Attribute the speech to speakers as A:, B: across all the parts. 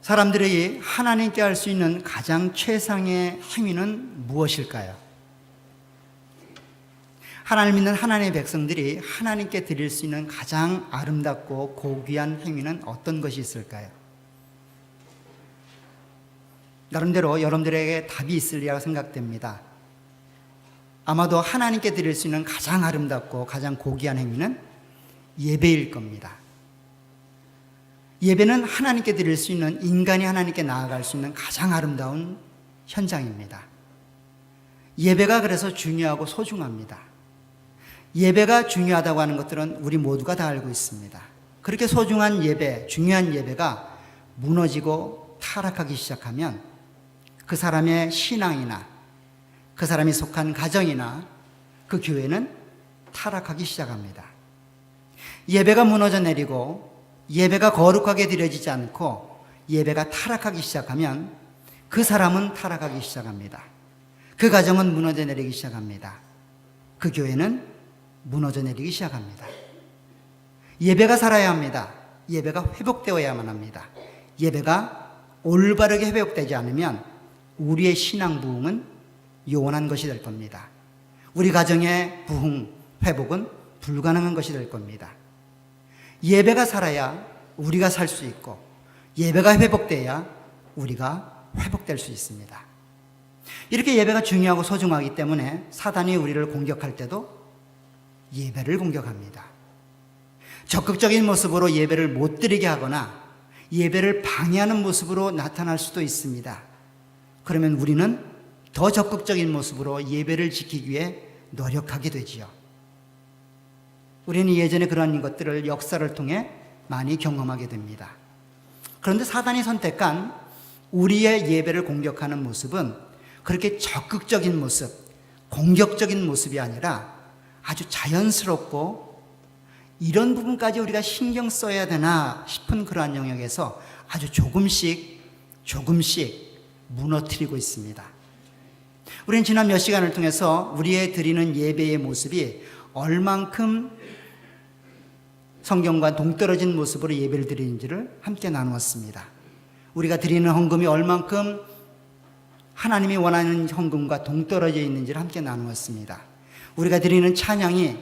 A: 사람들이 하나님께 할 수 있는 가장 최상의 행위는 무엇일까요? 하나님 믿는 하나님의 백성들이 하나님께 드릴 수 있는 가장 아름답고 고귀한 행위는 어떤 것이 있을까요? 나름대로 여러분들에게 답이 있으리라고 생각됩니다. 아마도 하나님께 드릴 수 있는 가장 아름답고 가장 고귀한 행위는 예배일 겁니다. 예배는 하나님께 드릴 수 있는, 인간이 하나님께 나아갈 수 있는 가장 아름다운 현장입니다. 예배가 그래서 중요하고 소중합니다. 예배가 중요하다고 하는 것들은 우리 모두가 다 알고 있습니다. 그렇게 소중한 예배, 중요한 예배가 무너지고 타락하기 시작하면 그 사람의 신앙이나 그 사람이 속한 가정이나 그 교회는 타락하기 시작합니다. 예배가 무너져 내리고 예배가 거룩하게 드려지지 않고 예배가 타락하기 시작하면 그 사람은 타락하기 시작합니다. 그 가정은 무너져 내리기 시작합니다. 그 교회는 무너져 내리기 시작합니다. 예배가 살아야 합니다. 예배가 회복되어야만 합니다. 예배가 올바르게 회복되지 않으면 우리의 신앙 부흥은 요원한 것이 될 겁니다. 우리 가정의 부흥, 회복은 불가능한 것이 될 겁니다. 예배가 살아야 우리가 살 수 있고 예배가 회복돼야 우리가 회복될 수 있습니다. 이렇게 예배가 중요하고 소중하기 때문에 사단이 우리를 공격할 때도 예배를 공격합니다. 적극적인 모습으로 예배를 못 드리게 하거나 예배를 방해하는 모습으로 나타날 수도 있습니다. 그러면 우리는 더 적극적인 모습으로 예배를 지키기 위해 노력하게 되지요. 우리는 예전에 그러한 것들을 역사를 통해 많이 경험하게 됩니다. 그런데 사단이 선택한 우리의 예배를 공격하는 모습은 그렇게 적극적인 모습, 공격적인 모습이 아니라 아주 자연스럽고 이런 부분까지 우리가 신경 써야 되나 싶은 그러한 영역에서 아주 조금씩 무너뜨리고 있습니다. 우리는 지난 몇 시간을 통해서 우리의 드리는 예배의 모습이 얼만큼 성경과 동떨어진 모습으로 예배를 드리는지를 함께 나누었습니다. 우리가 드리는 헌금이 얼만큼 하나님이 원하는 헌금과 동떨어져 있는지를 함께 나누었습니다. 우리가 드리는 찬양이,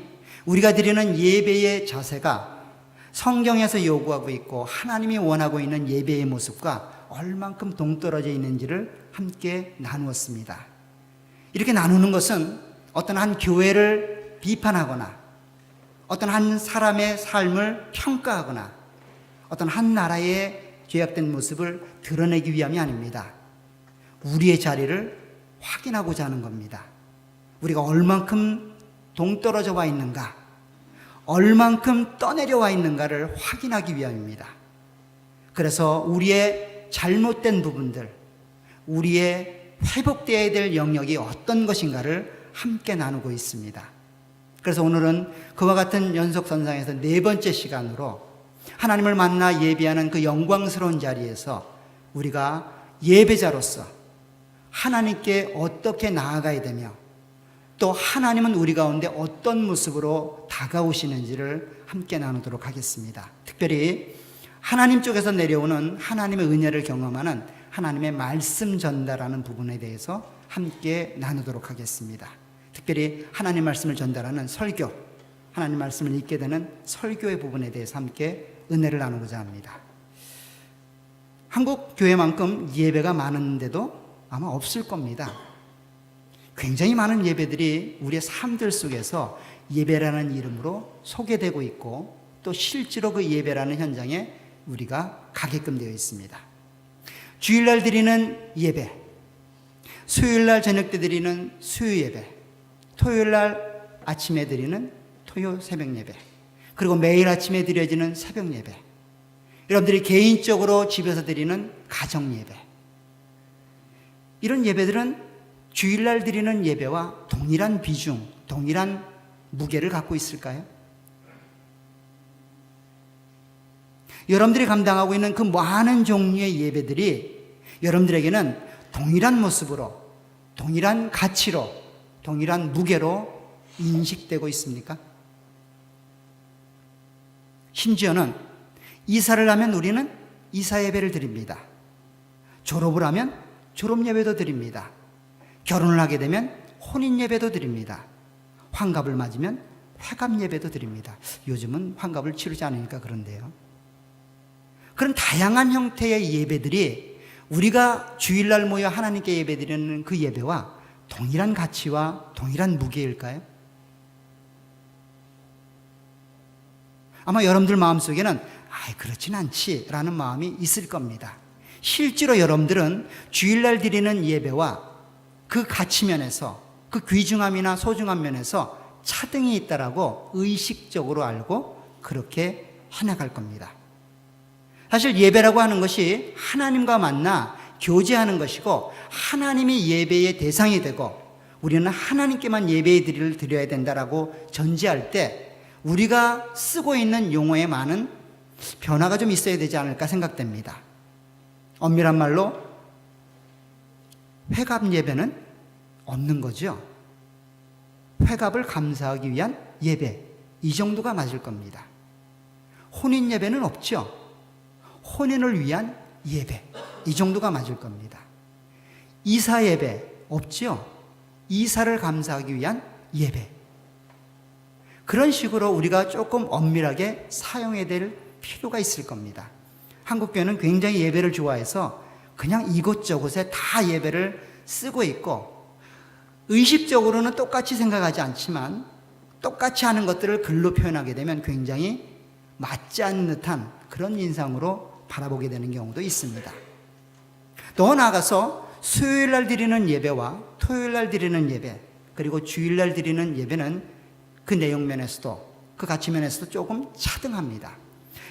A: 우리가 드리는 예배의 자세가 성경에서 요구하고 있고 하나님이 원하고 있는 예배의 모습과 얼만큼 동떨어져 있는지를 함께 나누었습니다. 이렇게 나누는 것은 어떤 한 교회를 비판하거나 어떤 한 사람의 삶을 평가하거나 어떤 한 나라의 죄악된 모습을 드러내기 위함이 아닙니다. 우리의 자리를 확인하고자 하는 겁니다. 우리가 얼만큼 동떨어져 와 있는가, 얼만큼 떠내려와 있는가를 확인하기 위함입니다. 그래서 우리의 잘못된 부분들, 우리의 회복되어야 될 영역이 어떤 것인가를 함께 나누고 있습니다. 그래서 오늘은 그와 같은 연속선상에서 네 번째 시간으로 하나님을 만나 예배하는 그 영광스러운 자리에서 우리가 예배자로서 하나님께 어떻게 나아가야 되며 또 하나님은 우리 가운데 어떤 모습으로 다가오시는지를 함께 나누도록 하겠습니다. 특별히 하나님 쪽에서 내려오는 하나님의 은혜를 경험하는 하나님의 말씀 전달하는 부분에 대해서 함께 나누도록 하겠습니다. 특별히 하나님 말씀을 전달하는 설교, 하나님 말씀을 읽게 되는 설교의 부분에 대해서 함께 은혜를 나누고자 합니다. 한국 교회만큼 예배가 많은데도 아마 없을 겁니다. 굉장히 많은 예배들이 우리의 삶들 속에서 예배라는 이름으로 소개되고 있고 또 실제로 그 예배라는 현장에 우리가 가게끔 되어 있습니다. 주일날 드리는 예배, 수요일날 저녁 때 드리는 수요 예배, 토요일날 아침에 드리는 토요 새벽 예배, 그리고 매일 아침에 드려지는 새벽 예배, 여러분들이 개인적으로 집에서 드리는 가정 예배, 이런 예배들은 주일날 드리는 예배와 동일한 비중, 동일한 무게를 갖고 있을까요? 여러분들이 감당하고 있는 그 많은 종류의 예배들이 여러분들에게는 동일한 모습으로, 동일한 가치로, 동일한 무게로 인식되고 있습니까? 심지어는 이사를 하면 우리는 이사 예배를 드립니다. 졸업을 하면 졸업 예배도 드립니다. 결혼을 하게 되면 혼인 예배도 드립니다. 환갑을 맞으면 회갑 예배도 드립니다. 요즘은 환갑을 치르지 않으니까 그런데요. 그런 다양한 형태의 예배들이 우리가 주일날 모여 하나님께 예배드리는 그 예배와 동일한 가치와 동일한 무게일까요? 아마 여러분들 마음속에는 그렇진 않지 라는 마음이 있을 겁니다. 실제로 여러분들은 주일날 드리는 예배와 그 가치면에서, 그 귀중함이나 소중한 면에서 차등이 있다라고 의식적으로 알고 그렇게 해나갈 겁니다. 사실 예배라고 하는 것이 하나님과 만나 교제하는 것이고, 하나님이 예배의 대상이 되고 우리는 하나님께만 예배의 드리를 드려야 된다라고 전제할 때 우리가 쓰고 있는 용어에 많은 변화가 좀 있어야 되지 않을까 생각됩니다. 엄밀한 말로 회갑 예배는 없는 거죠. 회갑을 감사하기 위한 예배, 이 정도가 맞을 겁니다. 혼인 예배는 없죠. 혼인을 위한 예배, 이 정도가 맞을 겁니다. 이사 예배 없죠. 이사를 감사하기 위한 예배. 그런 식으로 우리가 조금 엄밀하게 사용해야 될 필요가 있을 겁니다. 한국교회는 굉장히 예배를 좋아해서 그냥 이곳저곳에 다 예배를 쓰고 있고, 의식적으로는 똑같이 생각하지 않지만 똑같이 하는 것들을 글로 표현하게 되면 굉장히 맞지 않는 듯한 그런 인상으로 바라보게 되는 경우도 있습니다. 더 나아가서 수요일날 드리는 예배와 토요일날 드리는 예배, 그리고 주일날 드리는 예배는 그 내용면에서도, 그 가치면에서도 조금 차등합니다.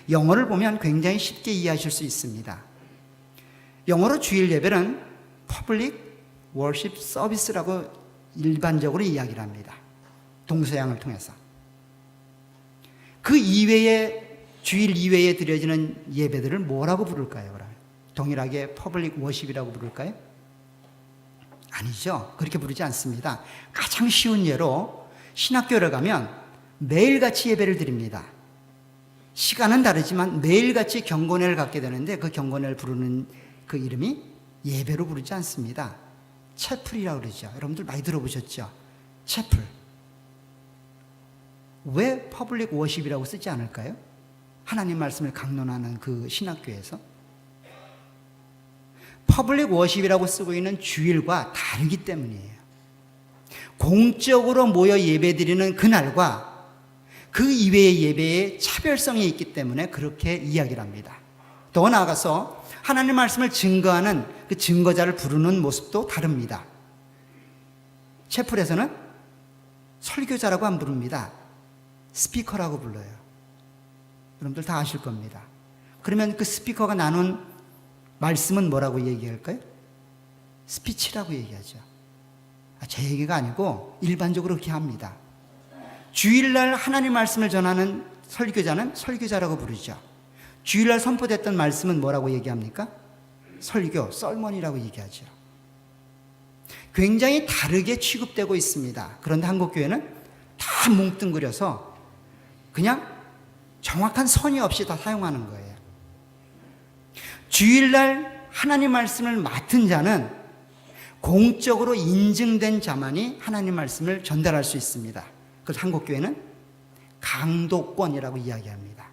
A: 영어를 보면 굉장히 쉽게 이해하실 수 있습니다. 영어로 주일 예배는 Public Worship Service라고 일반적으로 이야기를 합니다. 동서양을 통해서. 그 이외에, 주일 이외에 드려지는 예배들을 뭐라고 부를까요? 그러면 동일하게 Public Worship이라고 부를까요? 아니죠. 그렇게 부르지 않습니다. 가장 쉬운 예로 신학교를 가면 매일같이 예배를 드립니다. 시간은 다르지만 매일같이 경건회를 갖게 되는데, 그 경건회를 부르는 그 이름이 예배로 부르지 않습니다. 채플이라고 그러죠. 여러분들 많이 들어보셨죠? 채플. 왜 퍼블릭 워십이라고 쓰지 않을까요? 하나님 말씀을 강론하는 그 신학교에서. 퍼블릭 워십이라고 쓰고 있는 주일과 다르기 때문이에요. 공적으로 모여 예배드리는 그날과 그 이외의 예배에 차별성이 있기 때문에 그렇게 이야기를 합니다. 더 나아가서 하나님 말씀을 증거하는 그 증거자를 부르는 모습도 다릅니다. 채플에서는 설교자라고 안 부릅니다. 스피커라고 불러요. 여러분들 다 아실 겁니다. 그러면 그 스피커가 나눈 말씀은 뭐라고 얘기할까요? 스피치라고 얘기하죠. 제 얘기가 아니고 일반적으로 그렇게 합니다. 주일날 하나님 말씀을 전하는 설교자는 설교자라고 부르죠. 주일날 선포됐던 말씀은 뭐라고 얘기합니까? 설교, 썰먼이라고 얘기하죠. 굉장히 다르게 취급되고 있습니다. 그런데 한국교회는 다 뭉뚱그려서 그냥 정확한 선이 없이 다 사용하는 거예요. 주일날 하나님 말씀을 맡은 자는 공적으로 인증된 자만이 하나님 말씀을 전달할 수 있습니다. 그래서 한국교회는 강도권이라고 이야기합니다.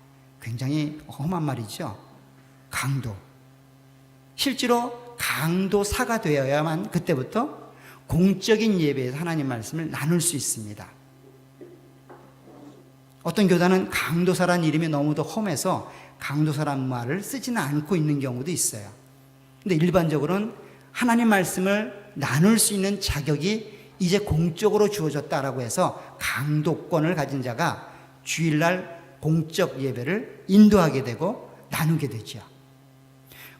A: 굉장히 험한 말이죠. 강도. 실제로 강도사가 되어야만 그때부터 공적인 예배에서 하나님 말씀을 나눌 수 있습니다. 어떤 교단은 강도사란 이름이 너무도 험해서 강도사란 말을 쓰지는 않고 있는 경우도 있어요. 근데 일반적으로는 하나님 말씀을 나눌 수 있는 자격이 이제 공적으로 주어졌다라고 해서 강도권을 가진 자가 주일날 공적 예배를 인도하게 되고 나누게 되죠.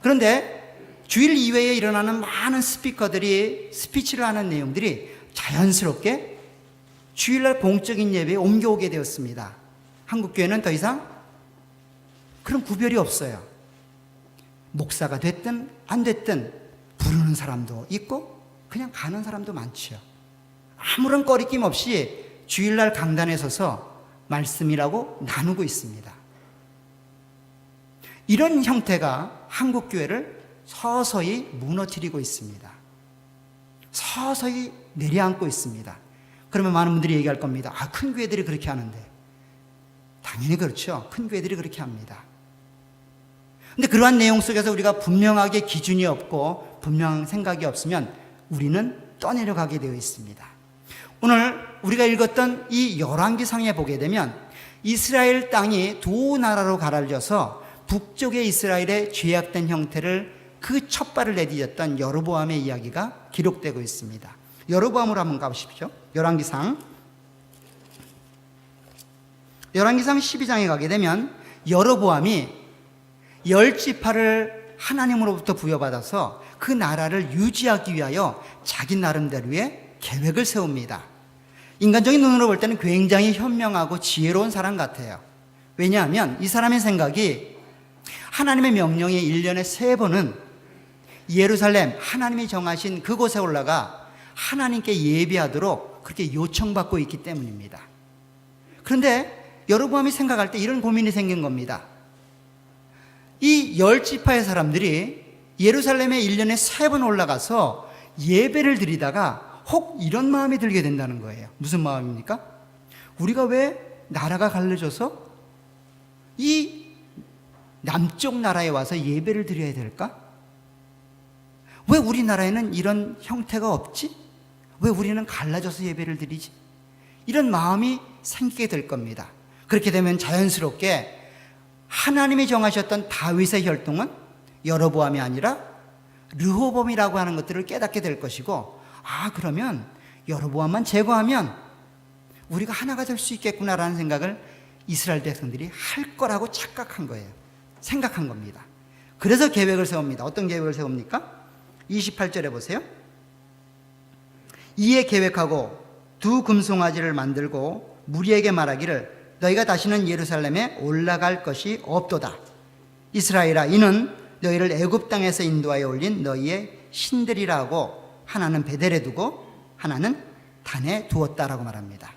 A: 그런데 주일 이외에 일어나는 많은 스피커들이 스피치를 하는 내용들이 자연스럽게 주일날 공적인 예배에 옮겨오게 되었습니다. 한국교회는 더 이상 그런 구별이 없어요. 목사가 됐든 안 됐든 부르는 사람도 있고 그냥 가는 사람도 많죠. 아무런 꺼리낌 없이 주일날 강단에 서서 말씀이라고 나누고 있습니다. 이런 형태가 한국교회를 서서히 무너뜨리고 있습니다. 서서히 내려앉고 있습니다. 그러면 많은 분들이 얘기할 겁니다. 큰 교회들이 그렇게 하는데. 당연히 그렇죠. 큰 교회들이 그렇게 합니다. 근데 그러한 내용 속에서 우리가 분명하게 기준이 없고 분명한 생각이 없으면 우리는 떠내려가게 되어 있습니다. 오늘 우리가 읽었던 이 열왕기상에 보게 되면 이스라엘 땅이 두 나라로 갈라져서 북쪽의 이스라엘의 죄악된 형태를 그 첫발을 내디뎠던 여로보암의 이야기가 기록되고 있습니다. 여로보암으로 한번 가보십시오. 열왕기상 12장에 가게 되면 여로보암이 10지파를 하나님으로부터 부여받아서 그 나라를 유지하기 위하여 자기 나름대로의 계획을 세웁니다. 인간적인 눈으로 볼 때는 굉장히 현명하고 지혜로운 사람 같아요. 왜냐하면 이 사람의 생각이 하나님의 명령이 1년에 3번은 예루살렘 하나님이 정하신 그곳에 올라가 하나님께 예배하도록 그렇게 요청받고 있기 때문입니다. 그런데 여로보암이 생각할 때 이런 고민이 생긴 겁니다. 이 10지파의 사람들이 예루살렘에 1년에 3번 올라가서 예배를 드리다가 혹 이런 마음이 들게 된다는 거예요. 무슨 마음입니까? 우리가 왜 나라가 갈라져서 이 남쪽 나라에 와서 예배를 드려야 될까? 왜 우리나라에는 이런 형태가 없지? 왜 우리는 갈라져서 예배를 드리지? 이런 마음이 생기게 될 겁니다. 그렇게 되면 자연스럽게 하나님이 정하셨던 다윗의 혈통은 여로보암이 아니라 르호봄이라고 하는 것들을 깨닫게 될 것이고, 그러면 여로보암만 제거하면 우리가 하나가 될 수 있겠구나라는 생각을 이스라엘 백성들이 할 거라고 착각한 거예요. 생각한 겁니다. 그래서 계획을 세웁니다. 어떤 계획을 세웁니까? 28절에 보세요. 이에 계획하고 두 금송아지를 만들고 무리에게 말하기를 너희가 다시는 예루살렘에 올라갈 것이 없도다. 이스라엘아, 이는 너희를 애굽 땅에서 인도하여 올린 너희의 신들이라 하고 하나는 베델에 두고 하나는 단에 두었다라고 말합니다.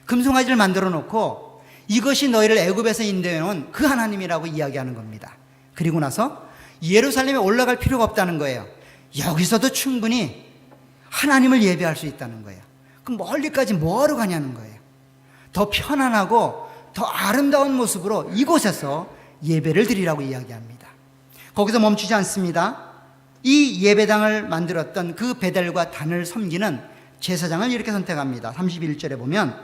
A: 금송아지를 만들어 놓고 이것이 너희를 애굽에서 인도해 온 그 하나님이라고 이야기하는 겁니다. 그리고 나서 예루살렘에 올라갈 필요가 없다는 거예요. 여기서도 충분히 하나님을 예배할 수 있다는 거예요. 그럼 멀리까지 뭐하러 가냐는 거예요. 더 편안하고 더 아름다운 모습으로 이곳에서 예배를 드리라고 이야기합니다. 거기서 멈추지 않습니다. 이 예배당을 만들었던 그 베델과 단을 섬기는 제사장을 이렇게 선택합니다. 31절에 보면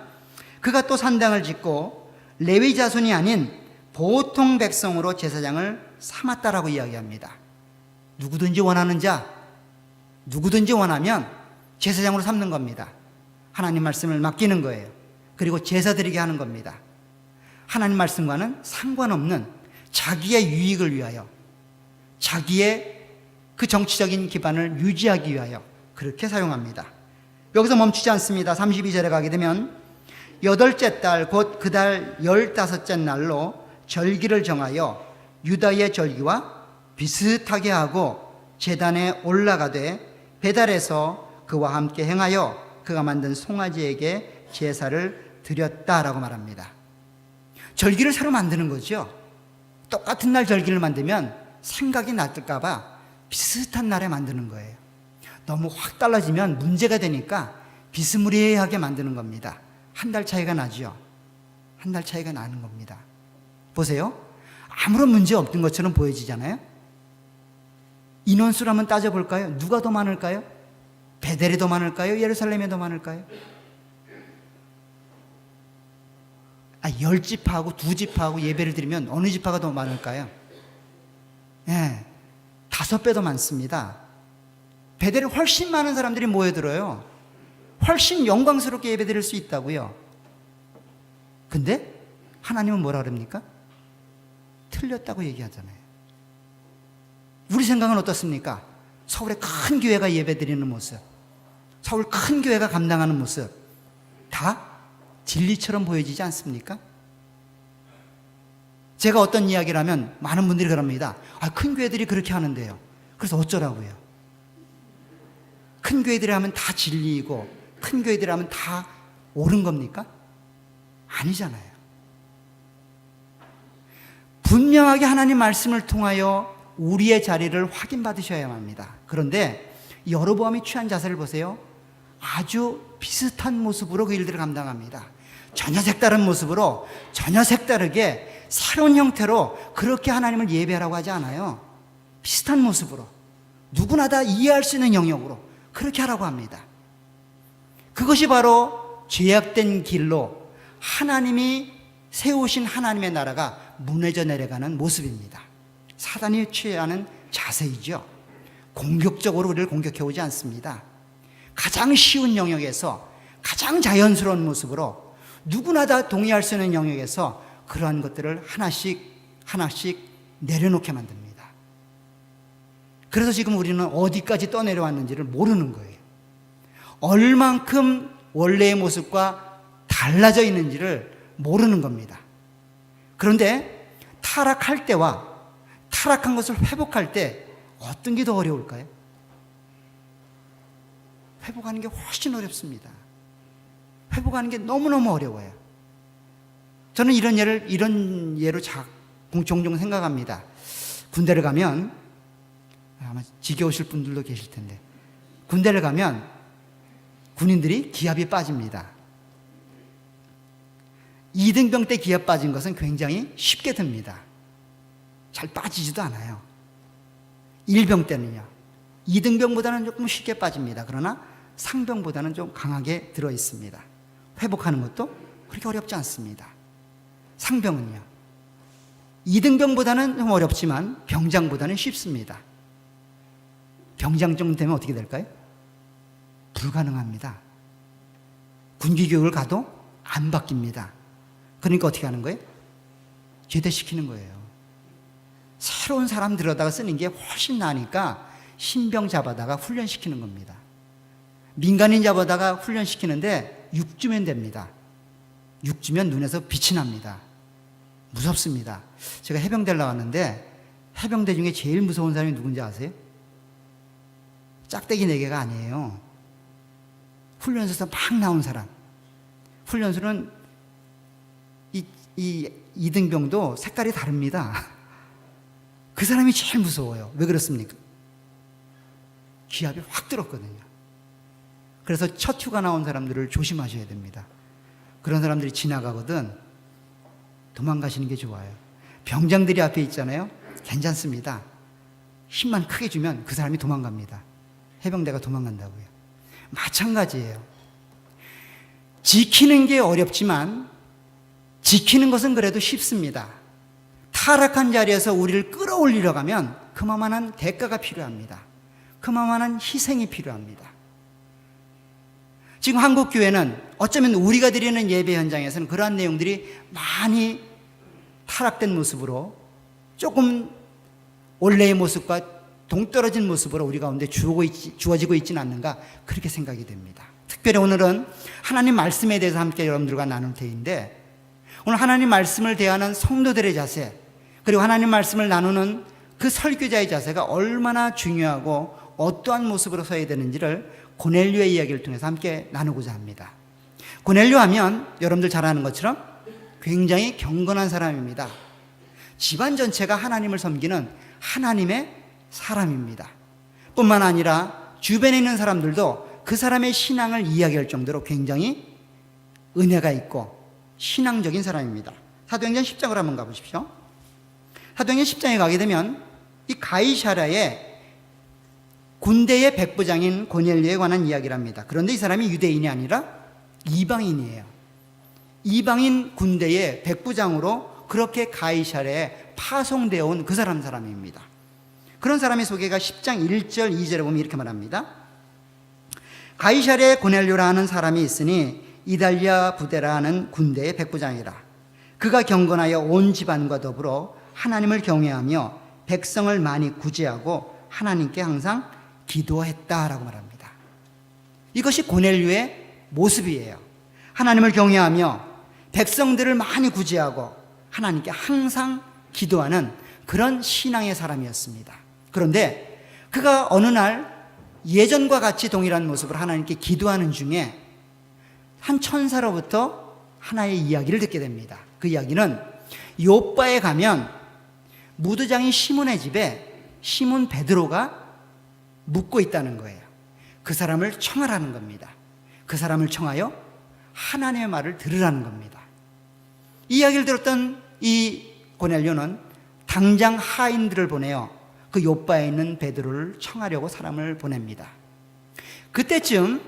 A: 그가 또 산당을 짓고 레위 자손이 아닌 보통 백성으로 제사장을 삼았다라고 이야기합니다. 누구든지 원하는 자, 누구든지 원하면 제사장으로 삼는 겁니다. 하나님 말씀을 맡기는 거예요. 그리고 제사 드리게 하는 겁니다. 하나님 말씀과는 상관없는 자기의 유익을 위하여, 자기의 그 정치적인 기반을 유지하기 위하여 그렇게 사용합니다. 여기서 멈추지 않습니다. 32절에 가게 되면 8째 달 곧 그 달 15째 날로 절기를 정하여 유다의 절기와 비슷하게 하고 제단에 올라가되 베달에서 그와 함께 행하여 그가 만든 송아지에게 제사를 드렸다라고 말합니다. 절기를 새로 만드는 거죠. 똑같은 날 절기를 만들면 생각이 나떨까 봐 비슷한 날에 만드는 거예요. 너무 확 달라지면 문제가 되니까 비스무리하게 만드는 겁니다. 한 달 차이가 나죠. 한 달 차이가 나는 겁니다. 보세요. 아무런 문제 없는 것처럼 보여지잖아요. 인원수로 한번 따져볼까요? 누가 더 많을까요? 베델이 더 많을까요? 예루살렘이 더 많을까요? 10지파하고 2지파하고 예배를 드리면 어느 지파가 더 많을까요? 5배 더 많습니다. 베델에 훨씬 많은 사람들이 모여들어요. 훨씬 영광스럽게 예배 드릴 수 있다고요. 근데 하나님은 뭐라 그럽니까? 틀렸다고 얘기하잖아요. 우리 생각은 어떻습니까? 서울의 큰 교회가 예배 드리는 모습, 서울 큰 교회가 감당하는 모습 다 진리처럼 보여지지 않습니까? 제가 어떤 이야기를 하면 많은 분들이 그럽니다. 큰 교회들이 그렇게 하는데요. 그래서 어쩌라고요? 큰 교회들이 하면 다 진리이고 큰 교회들이 하면 다 옳은 겁니까? 아니잖아요. 분명하게 하나님 말씀을 통하여 우리의 자리를 확인받으셔야 합니다. 그런데 여로보암이 취한 자세를 보세요. 아주 비슷한 모습으로 그 일들을 감당합니다. 전혀 색다른 모습으로, 전혀 색다르게 새로운 형태로 그렇게 하나님을 예배하라고 하지 않아요. 비슷한 모습으로, 누구나 다 이해할 수 있는 영역으로 그렇게 하라고 합니다. 그것이 바로 죄악된 길로 하나님이 세우신 하나님의 나라가 무너져 내려가는 모습입니다. 사단이 취하는 자세이죠. 공격적으로 우리를 공격해 오지 않습니다. 가장 쉬운 영역에서, 가장 자연스러운 모습으로, 누구나 다 동의할 수 있는 영역에서 그러한 것들을 하나씩 하나씩 내려놓게 만듭니다. 그래서 지금 우리는 어디까지 떠내려왔는지를 모르는 거예요. 얼만큼 원래의 모습과 달라져 있는지를 모르는 겁니다. 그런데 타락할 때와 타락한 것을 회복할 때 어떤 게 더 어려울까요? 회복하는 게 훨씬 어렵습니다. 회복하는 게 너무너무 어려워요. 저는 이런 예로 종종 생각합니다. 군대를 가면, 아마 지겨우실 분들도 계실 텐데, 군대를 가면 군인들이 기압이 빠집니다. 2등병 때 기압 빠진 것은 굉장히 쉽게 듭니다. 잘 빠지지도 않아요. 1병 때는요, 2등병보다는 조금 쉽게 빠집니다. 그러나 상병보다는 좀 강하게 들어 있습니다. 회복하는 것도 그렇게 어렵지 않습니다. 상병은요, 2등병보다는 좀 어렵지만 병장보다는 쉽습니다. 병장 정도 되면 어떻게 될까요? 불가능합니다. 군기교육을 가도 안 바뀝니다. 그러니까 어떻게 하는 거예요? 제대시키는 거예요. 새로운 사람 들여다가 쓰는 게 훨씬 나으니까 신병 잡아다가 훈련시키는 겁니다. 민간인 잡아다가 훈련시키는데 6주면 됩니다. 6주면 눈에서 빛이 납니다. 무섭습니다. 제가 해병대를 나왔는데 해병대 중에 제일 무서운 사람이 누군지 아세요? 짝대기 4개가 아니에요. 훈련소에서 막 나온 사람. 훈련소는 이 2등병도 색깔이 다릅니다. 그 사람이 제일 무서워요. 왜 그렇습니까? 기압이 확 들었거든요. 그래서 첫 휴가 나온 사람들을 조심하셔야 됩니다. 그런 사람들이 지나가거든 도망가시는 게 좋아요. 병장들이 앞에 있잖아요. 괜찮습니다. 힘만 크게 주면 그 사람이 도망갑니다. 해병대가 도망간다고요. 마찬가지예요. 지키는 게 어렵지만 지키는 것은 그래도 쉽습니다. 타락한 자리에서 우리를 끌어올리려 하면 그만한 대가가 필요합니다. 그만한 희생이 필요합니다. 지금 한국교회는 어쩌면 우리가 드리는 예배 현장에서는 그러한 내용들이 많이 타락된 모습으로 조금 원래의 모습과 동떨어진 모습으로 우리 가운데 주어지고 있지는 않는가 그렇게 생각이 됩니다. 특별히 오늘은 하나님 말씀에 대해서 함께 여러분들과 나눌 테인데 오늘 하나님 말씀을 대하는 성도들의 자세 그리고 하나님 말씀을 나누는 그 설교자의 자세가 얼마나 중요하고 어떠한 모습으로 서야 되는지를 고넬료의 이야기를 통해서 함께 나누고자 합니다. 고넬료 하면 여러분들 잘 아는 것처럼 굉장히 경건한 사람입니다. 집안 전체가 하나님을 섬기는 하나님의 사람입니다. 뿐만 아니라 주변에 있는 사람들도 그 사람의 신앙을 이야기할 정도로 굉장히 은혜가 있고 신앙적인 사람입니다. 사도행전 10장을 한번 가보십시오. 사도행전 10장에 가게 되면 이 가이사랴의 군대의 백부장인 고넬료에 관한 이야기를 합니다. 그런데 이 사람이 유대인이 아니라 이방인이에요. 이방인 군대의 백부장으로 그렇게 가이사랴에 파송되어 온 그 사람입니다. 그런 사람의 소개가 10장 1절 2절에 보면 이렇게 말합니다. 가이사랴에 고넬료라 하는 사람이 있으니 이달리아 부대라 하는 군대의 백부장이라. 그가 경건하여 온 집안과 더불어 하나님을 경외하며 백성을 많이 구제하고 하나님께 항상 기도했다라고 말합니다. 이것이 고넬료의 모습이에요. 하나님을 경외하며 백성들을 많이 구제하고 하나님께 항상 기도하는 그런 신앙의 사람이었습니다. 그런데 그가 어느 날 예전과 같이 동일한 모습으로 하나님께 기도하는 중에 한 천사로부터 하나의 이야기를 듣게 됩니다. 그 이야기는 욥바에 가면 무두장인 시몬의 집에 시몬 베드로가 묻고 있다는 거예요. 그 사람을 청하라는 겁니다. 그 사람을 청하여 하나님의 말을 들으라는 겁니다. 이 이야기를 들었던 이 고넬료는 당장 하인들을 보내어 그 요바에 있는 베드로를 청하려고 사람을 보냅니다. 그때쯤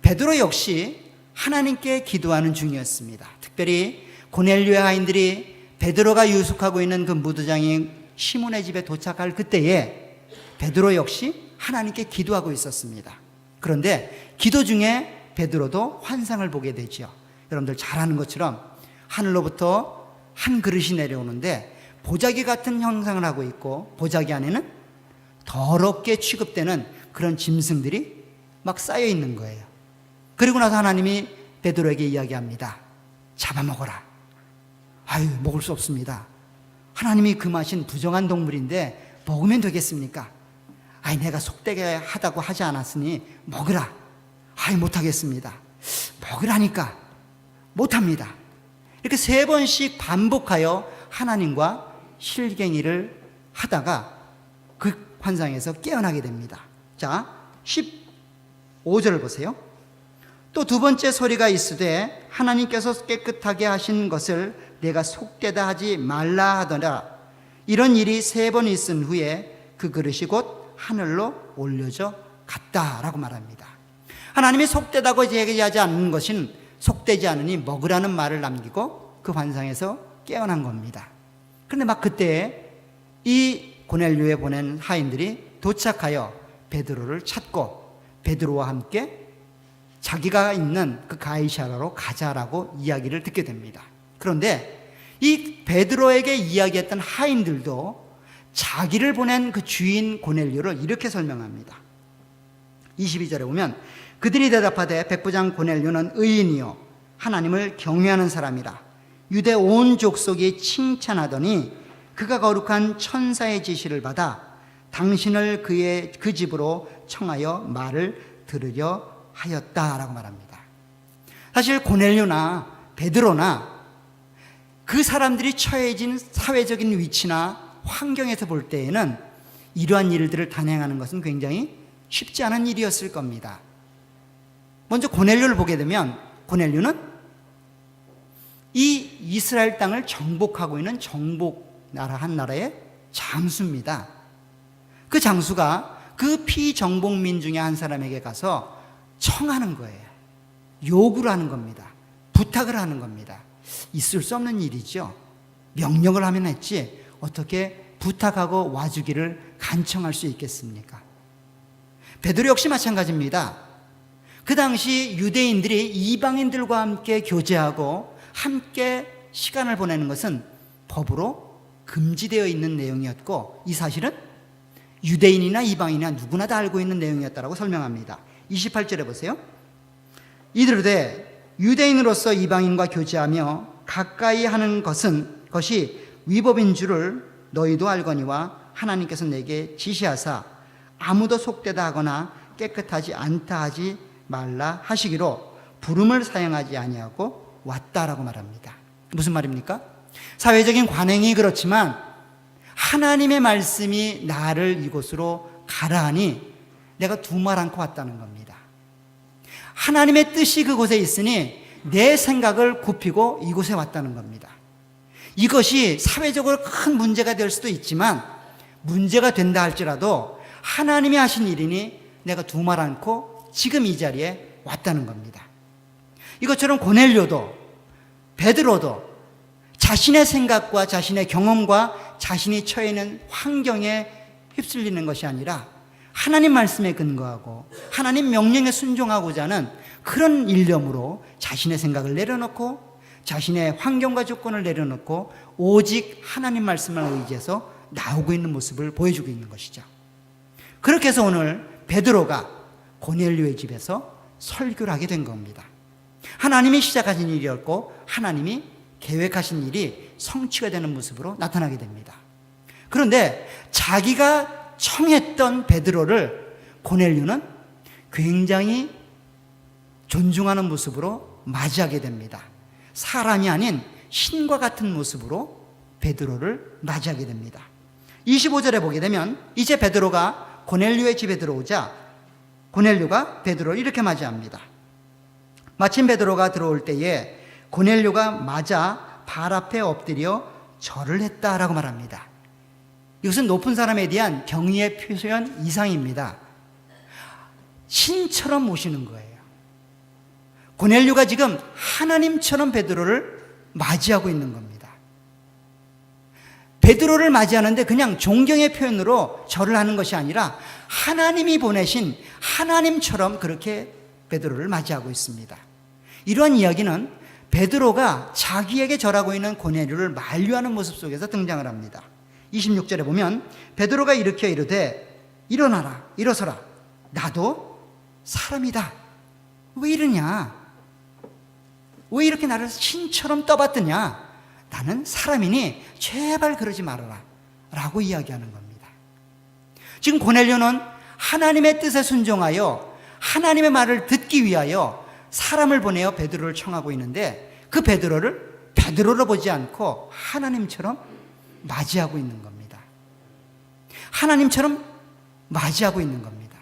A: 베드로 역시 하나님께 기도하는 중이었습니다. 특별히 고넬료의 하인들이 베드로가 유숙하고 있는 그 무도장인 시몬의 집에 도착할 그때에 베드로 역시 하나님께 기도하고 있었습니다. 그런데 기도 중에 베드로도 환상을 보게 되죠. 여러분들 잘 아는 것처럼 하늘로부터 한 그릇이 내려오는데 보자기 같은 형상을 하고 있고 보자기 안에는 더럽게 취급되는 그런 짐승들이 막 쌓여 있는 거예요. 그리고 나서 하나님이 베드로에게 이야기합니다. 잡아먹어라. 아유, 먹을 수 없습니다. 하나님이 금하신 부정한 동물인데 먹으면 되겠습니까? 아이, 내가 속되게 하다고 하지 않았으니 먹으라. 아이, 못하겠습니다. 먹으라니까 못합니다. 이렇게 3번씩 반복하여 하나님과 실갱이를 하다가 그 환상에서 깨어나게 됩니다. 자, 15절을 보세요. 또 두 번째 소리가 있으되 하나님께서 깨끗하게 하신 것을 내가 속되다 하지 말라 하더라. 이런 일이 3번 있은 후에 그 그릇이 곧 하늘로 올려져 갔다라고 말합니다. 하나님이 속되다고 얘기하지 않는 것은 속되지 않으니 먹으라는 말을 남기고 그 환상에서 깨어난 겁니다. 그런데 막 그때 이 고넬료에 보낸 하인들이 도착하여 베드로를 찾고 베드로와 함께 자기가 있는 그 가이사랴로 가자라고 이야기를 듣게 됩니다. 그런데 이 베드로에게 이야기했던 하인들도 자기를 보낸 그 주인 고넬료를 이렇게 설명합니다. 22절에 보면 그들이 대답하되 백부장 고넬료는 의인이요 하나님을 경외하는 사람이라. 유대 온 족속이 칭찬하더니 그가 거룩한 천사의 지시를 받아 당신을 그 집으로 청하여 말을 들으려 하였다라고 말합니다. 사실 고넬료나 베드로나 그 사람들이 처해진 사회적인 위치나 환경에서 볼 때에는 이러한 일들을 단행하는 것은 굉장히 쉽지 않은 일이었을 겁니다. 먼저 고넬료를 보게 되면 고넬료는 이 이스라엘 땅을 정복하고 있는 정복 나라 한 나라의 장수입니다. 그 장수가 그 피정복민 중에 한 사람에게 가서 청하는 거예요. 요구를 하는 겁니다. 부탁을 하는 겁니다. 있을 수 없는 일이죠. 명령을 하면 했지 어떻게 부탁하고 와주기를 간청할 수 있겠습니까? 베드로 역시 마찬가지입니다. 그 당시 유대인들이 이방인들과 함께 교제하고 함께 시간을 보내는 것은 법으로 금지되어 있는 내용이었고 이 사실은 유대인이나 이방인이나 누구나 다 알고 있는 내용이었다고 설명합니다. 28절에 보세요. 이르되 유대인으로서 이방인과 교제하며 가까이 하는 것이 위법인 줄을 너희도 알거니와 하나님께서 내게 지시하사 아무도 속되다 하거나 깨끗하지 않다 하지 말라 하시기로 부름을 사용하지 아니하고 왔다라고 말합니다. 무슨 말입니까? 사회적인 관행이 그렇지만 하나님의 말씀이 나를 이곳으로 가라 하니 내가 두말 않고 왔다는 겁니다. 하나님의 뜻이 그곳에 있으니 내 생각을 굽히고 이곳에 왔다는 겁니다. 이것이 사회적으로 큰 문제가 될 수도 있지만 문제가 된다 할지라도 하나님이 하신 일이니 내가 두말 않고 지금 이 자리에 왔다는 겁니다. 이것처럼 고넬료도 베드로도 자신의 생각과 자신의 경험과 자신이 처해 있는 환경에 휩쓸리는 것이 아니라 하나님 말씀에 근거하고 하나님 명령에 순종하고자 하는 그런 일념으로 자신의 생각을 내려놓고 자신의 환경과 조건을 내려놓고 오직 하나님 말씀을 의지해서 나오고 있는 모습을 보여주고 있는 것이죠. 그렇게 해서 오늘 베드로가 고넬료의 집에서 설교를 하게 된 겁니다. 하나님이 시작하신 일이었고 하나님이 계획하신 일이 성취가 되는 모습으로 나타나게 됩니다. 그런데 자기가 청했던 베드로를 고넬료는 굉장히 존중하는 모습으로 맞이하게 됩니다. 사람이 아닌 신과 같은 모습으로 베드로를 맞이하게 됩니다. 25절에 보게 되면 이제 베드로가 고넬료의 집에 들어오자 고넬료가 베드로를 이렇게 맞이합니다. 마침 베드로가 들어올 때에 고넬료가 맞아 발 앞에 엎드려 절을 했다라고 말합니다. 이것은 높은 사람에 대한 경의의 표현 이상입니다. 신처럼 모시는 거예요. 고넬료가 지금 하나님처럼 베드로를 맞이하고 있는 겁니다. 베드로를 맞이하는데 그냥 존경의 표현으로 절을 하는 것이 아니라 하나님이 보내신 하나님처럼 그렇게 베드로를 맞이하고 있습니다. 이러한 이야기는 베드로가 자기에게 절하고 있는 고넬료를 만류하는 모습 속에서 등장을 합니다. 26절에 보면 베드로가 일으켜 이르되 일어나라 일어서라 나도 사람이다. 왜 이러냐? 왜 이렇게 나를 신처럼 떠받드냐? 나는 사람이니 제발 그러지 말아라 라고 이야기하는 겁니다. 지금 고넬료는 하나님의 뜻에 순종하여 하나님의 말을 듣기 위하여 사람을 보내어 베드로를 청하고 있는데 그 베드로를 베드로로 보지 않고 하나님처럼 맞이하고 있는 겁니다. 하나님처럼 맞이하고 있는 겁니다.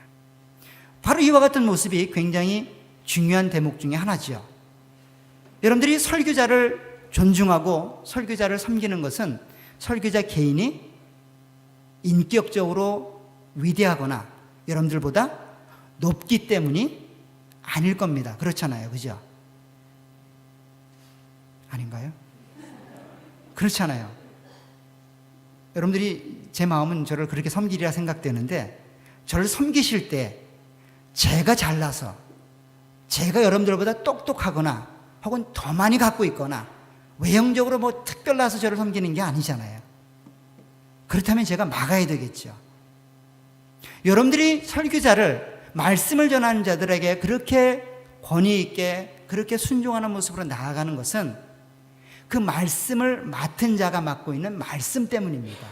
A: 바로 이와 같은 모습이 굉장히 중요한 대목 중에 하나죠. 여러분들이 설교자를 존중하고 설교자를 섬기는 것은 설교자 개인이 인격적으로 위대하거나 여러분들보다 높기 때문이 아닐 겁니다. 그렇잖아요. 그죠? 아닌가요? 그렇잖아요. 여러분들이 제 마음은 저를 그렇게 섬기리라 생각되는데 저를 섬기실 때 제가 잘나서 제가 여러분들보다 똑똑하거나 혹은 더 많이 갖고 있거나 외형적으로 뭐 특별나서 저를 섬기는 게 아니잖아요. 그렇다면 제가 막아야 되겠죠. 여러분들이 설교자를 말씀을 전하는 자들에게 그렇게 권위 있게 그렇게 순종하는 모습으로 나아가는 것은 그 말씀을 맡은 자가 맡고 있는 말씀 때문입니다.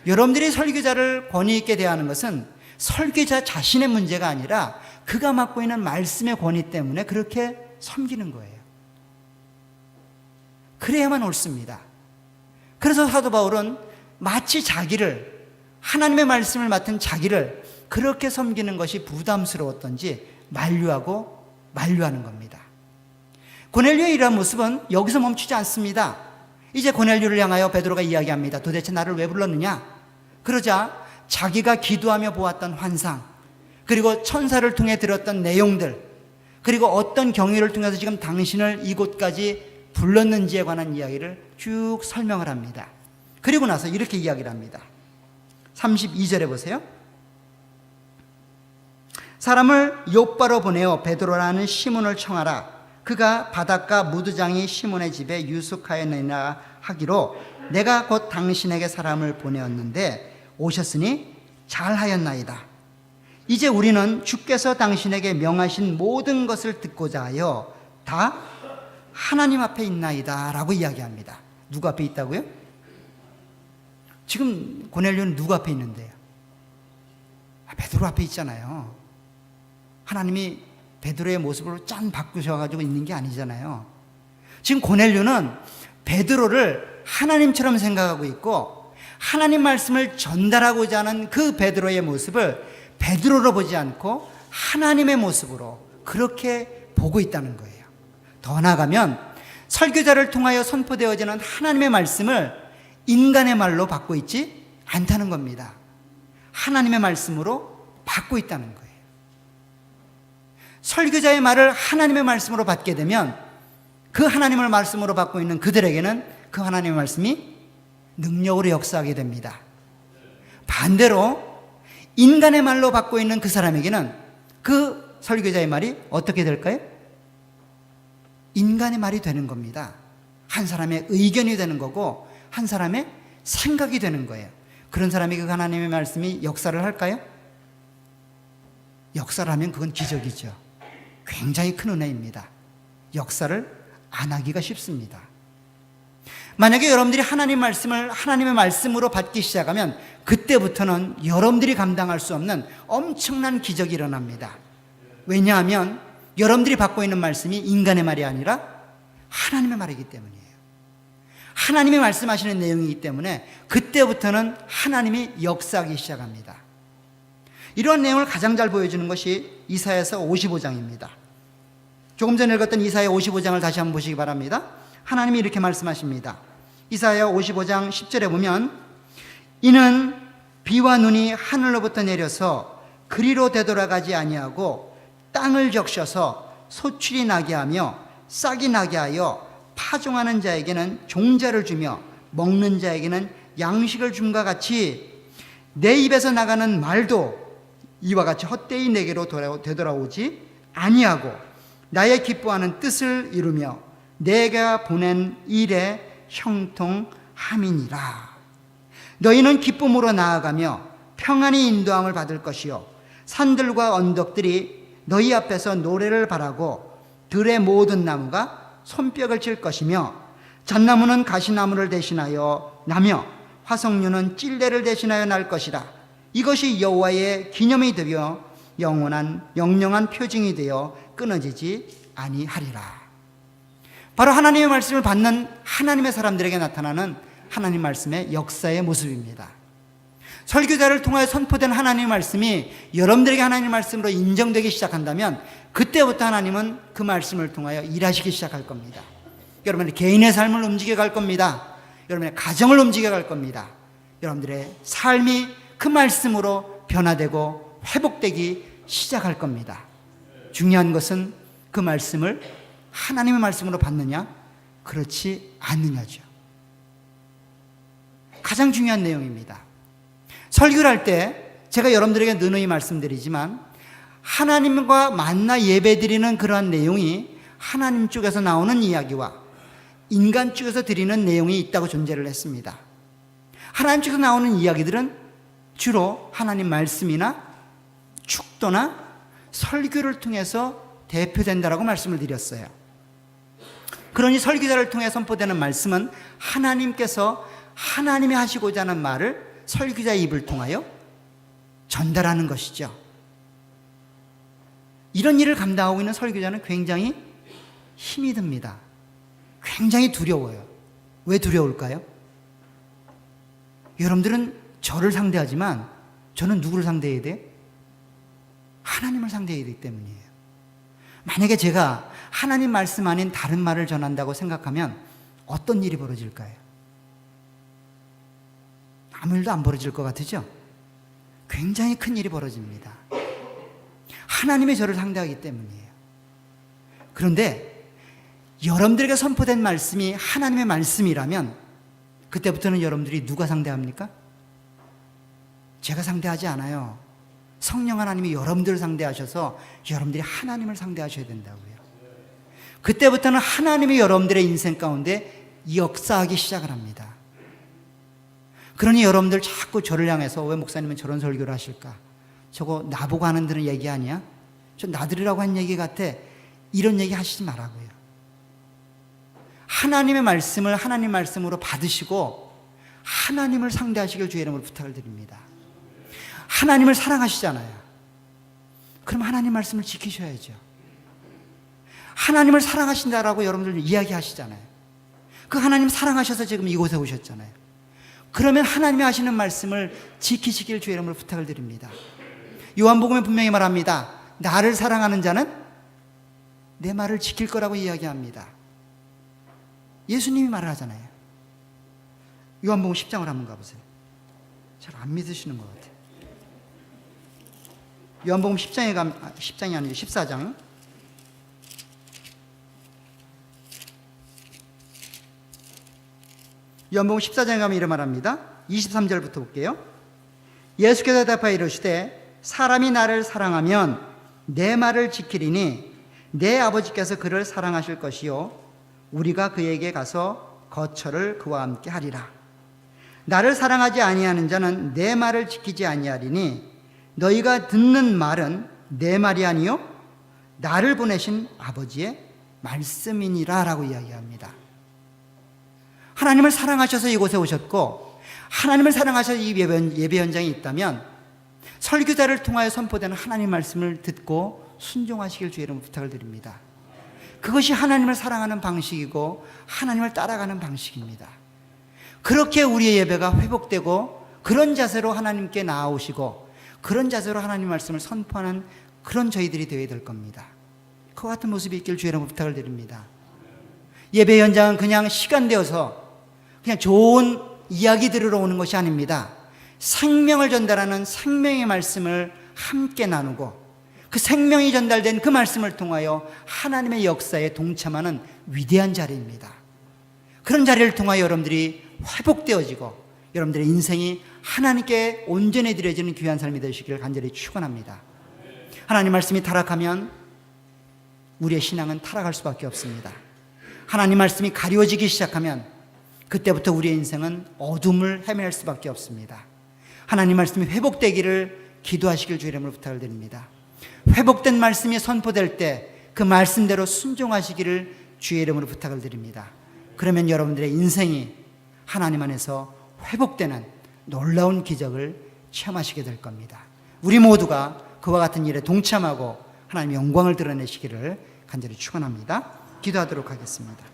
A: 여러분들이 설교자를 권위 있게 대하는 것은 설교자 자신의 문제가 아니라 그가 맡고 있는 말씀의 권위 때문에 그렇게 섬기는 거예요. 그래야만 옳습니다. 그래서 사도 바울은 마치 자기를 하나님의 말씀을 맡은 자기를 그렇게 섬기는 것이 부담스러웠던지 만류하는 겁니다. 고넬료의 이러한 모습은 여기서 멈추지 않습니다. 이제 고넬료를 향하여 베드로가 이야기합니다. 도대체 나를 왜 불렀느냐? 그러자 자기가 기도하며 보았던 환상, 그리고 천사를 통해 들었던 내용들, 그리고 어떤 경위를 통해서 지금 당신을 이곳까지 불렀는지에 관한 이야기를 쭉 설명을 합니다. 그리고 나서 이렇게 이야기를 합니다. 32절에 보세요. 사람을 욥바로 보내어 베드로라는 시몬을 청하라. 그가 바닷가 무두장이 시몬의 집에 유숙하였느니라 하기로 내가 곧 당신에게 사람을 보내었는데 오셨으니 잘하였나이다. 이제 우리는 주께서 당신에게 명하신 모든 것을 듣고자 하여 다 하나님 앞에 있나이다 라고 이야기합니다. 누구 앞에 있다고요? 지금 고넬료는 누구 앞에 있는데요? 베드로 앞에 있잖아요. 하나님이 베드로의 모습으로 짠 바꾸셔가지고 있는 게 아니잖아요. 지금 고넬료는 베드로를 하나님처럼 생각하고 있고 하나님 말씀을 전달하고자 하는 그 베드로의 모습을 베드로로 보지 않고 하나님의 모습으로 그렇게 보고 있다는 거예요. 더 나아가면 설교자를 통하여 선포되어지는 하나님의 말씀을 인간의 말로 받고 있지 않다는 겁니다. 하나님의 말씀으로 받고 있다는 거예요. 설교자의 말을 하나님의 말씀으로 받게 되면 그 하나님의 말씀으로 받고 있는 그들에게는 그 하나님의 말씀이 능력으로 역사하게 됩니다. 반대로 인간의 말로 받고 있는 그 사람에게는 그 설교자의 말이 어떻게 될까요? 인간의 말이 되는 겁니다. 한 사람의 의견이 되는 거고 한 사람의 생각이 되는 거예요. 그런 사람에게 그 하나님의 말씀이 역사를 할까요? 역사를 하면 그건 기적이죠. 굉장히 큰 은혜입니다. 역사를 안 하기가 쉽습니다. 만약에 여러분들이 하나님 말씀을 하나님의 말씀으로 받기 시작하면 그때부터는 여러분들이 감당할 수 없는 엄청난 기적이 일어납니다. 왜냐하면 여러분들이 받고 있는 말씀이 인간의 말이 아니라 하나님의 말이기 때문이에요. 하나님이 말씀하시는 내용이기 때문에 그때부터는 하나님이 역사하기 시작합니다. 이러한 내용을 가장 잘 보여주는 것이 이사야서 55장입니다. 조금 전에 읽었던 이사야 55장을 다시 한번 보시기 바랍니다. 하나님이 이렇게 말씀하십니다. 이사야 55장 10절에 보면 이는 비와 눈이 하늘로부터 내려서 그리로 되돌아가지 아니하고 땅을 적셔서 소출이 나게 하며 싹이 나게 하여 파종하는 자에게는 종자를 주며 먹는 자에게는 양식을 줌과 같이 내 입에서 나가는 말도 이와 같이 헛되이 내게로 되돌아오지 아니하고 나의 기뻐하는 뜻을 이루며 내가 보낸 일에 형통함이니라. 너희는 기쁨으로 나아가며 평안히 인도함을 받을 것이요 산들과 언덕들이 너희 앞에서 노래를 바라고 들의 모든 나무가 손뼉을 칠 것이며 잣나무는 가시나무를 대신하여 나며 화석류는 찔레를 대신하여 날 것이라. 이것이 여호와의 기념이 되어 영영한 표징이 되어 끊어지지 아니하리라. 바로 하나님의 말씀을 받는 하나님의 사람들에게 나타나는 하나님 말씀의 역사의 모습입니다. 설교자를 통하여 선포된 하나님의 말씀이 여러분들에게 하나님의 말씀으로 인정되기 시작한다면 그때부터 하나님은 그 말씀을 통하여 일하시기 시작할 겁니다. 여러분의 개인의 삶을 움직여 갈 겁니다. 여러분의 가정을 움직여 갈 겁니다. 여러분들의 삶이 그 말씀으로 변화되고 회복되기 시작할 겁니다. 중요한 것은 그 말씀을 하나님의 말씀으로 받느냐 그렇지 않느냐죠. 가장 중요한 내용입니다. 설교를 할 때 제가 여러분들에게 누누이 말씀드리지만 하나님과 만나 예배드리는 그러한 내용이 하나님 쪽에서 나오는 이야기와 인간 쪽에서 드리는 내용이 있다고 존재를 했습니다. 하나님 쪽에서 나오는 이야기들은 주로 하나님 말씀이나 축도나 설교를 통해서 대표된다라고 말씀을 드렸어요. 그러니 설교자를 통해 선포되는 말씀은 하나님께서 하나님이 하시고자 하는 말을 설교자의 입을 통하여 전달하는 것이죠. 이런 일을 감당하고 있는 설교자는 굉장히 힘이 듭니다. 굉장히 두려워요. 왜 두려울까요? 여러분들은 저를 상대하지만 저는 누구를 상대해야 돼요? 하나님을 상대해야 되기 때문이에요. 만약에 제가 하나님 말씀 아닌 다른 말을 전한다고 생각하면 어떤 일이 벌어질까요? 아무 일도 안 벌어질 것 같으죠? 굉장히 큰 일이 벌어집니다. 하나님이 저를 상대하기 때문이에요. 그런데 여러분들에게 선포된 말씀이 하나님의 말씀이라면 그때부터는 여러분들이 누가 상대합니까? 제가 상대하지 않아요. 성령 하나님이 여러분들을 상대하셔서 여러분들이 하나님을 상대하셔야 된다고요. 그때부터는 하나님이 여러분들의 인생 가운데 역사하기 시작을 합니다. 그러니 여러분들 자꾸 저를 향해서 왜 목사님은 저런 설교를 하실까? 저거 나보고 하는 들은 얘기 아니야? 저 나들이라고 한 얘기 같아. 이런 얘기 하시지 말라고요. 하나님의 말씀을 하나님 말씀으로 받으시고 하나님을 상대하시길 주의 이름으로 부탁을 드립니다. 하나님을 사랑하시잖아요. 그럼 하나님 말씀을 지키셔야죠. 하나님을 사랑하신다라고 여러분들 이야기하시잖아요. 그 하나님 사랑하셔서 지금 이곳에 오셨잖아요. 그러면 하나님이 하시는 말씀을 지키시길 주의 이름으로 부탁을 드립니다. 요한복음에 분명히 말합니다. 나를 사랑하는 자는 내 말을 지킬 거라고 이야기합니다. 예수님이 말을 하잖아요. 요한복음 10장을 한번 가보세요. 잘 안 믿으시는 것 같아요. 요한복음 10장이 아니죠. 14장. 요한복음 14장에 가면 이런 말합니다. 23절부터 볼게요. 예수께서 대답하여 이르시되 사람이 나를 사랑하면 내 말을 지키리니 내 아버지께서 그를 사랑하실 것이요 우리가 그에게 가서 거처를 그와 함께 하리라. 나를 사랑하지 아니하는 자는 내 말을 지키지 아니하리니 너희가 듣는 말은 내 말이 아니요 나를 보내신 아버지의 말씀이니라 라고 이야기합니다. 하나님을 사랑하셔서 이곳에 오셨고 하나님을 사랑하셔서 이 예배 현장에 있다면 설교자를 통하여 선포되는 하나님 말씀을 듣고 순종하시길 주의 이름으로 부탁을 드립니다. 그것이 하나님을 사랑하는 방식이고 하나님을 따라가는 방식입니다. 그렇게 우리의 예배가 회복되고 그런 자세로 하나님께 나아오시고 그런 자세로 하나님 말씀을 선포하는 그런 저희들이 되어야 될 겁니다. 그와 같은 모습이 있길 주의 이름으로 부탁을 드립니다. 예배 현장은 그냥 시간 되어서 그냥 좋은 이야기 들으러 오는 것이 아닙니다. 생명을 전달하는 생명의 말씀을 함께 나누고 그 생명이 전달된 그 말씀을 통하여 하나님의 역사에 동참하는 위대한 자리입니다. 그런 자리를 통하여 여러분들이 회복되어지고 여러분들의 인생이 하나님께 온전히 드려지는 귀한 삶이 되시기를 간절히 축원합니다. 하나님 말씀이 타락하면 우리의 신앙은 타락할 수밖에 없습니다. 하나님 말씀이 가려지기 시작하면 그때부터 우리의 인생은 어둠을 헤맬 수밖에 없습니다. 하나님 말씀이 회복되기를 기도하시길 주의 이름으로 부탁을 드립니다. 회복된 말씀이 선포될 때 그 말씀대로 순종하시기를 주의 이름으로 부탁을 드립니다. 그러면 여러분들의 인생이 하나님 안에서 회복되는 놀라운 기적을 체험하시게 될 겁니다. 우리 모두가 그와 같은 일에 동참하고 하나님의 영광을 드러내시기를 간절히 축원합니다. 기도하도록 하겠습니다.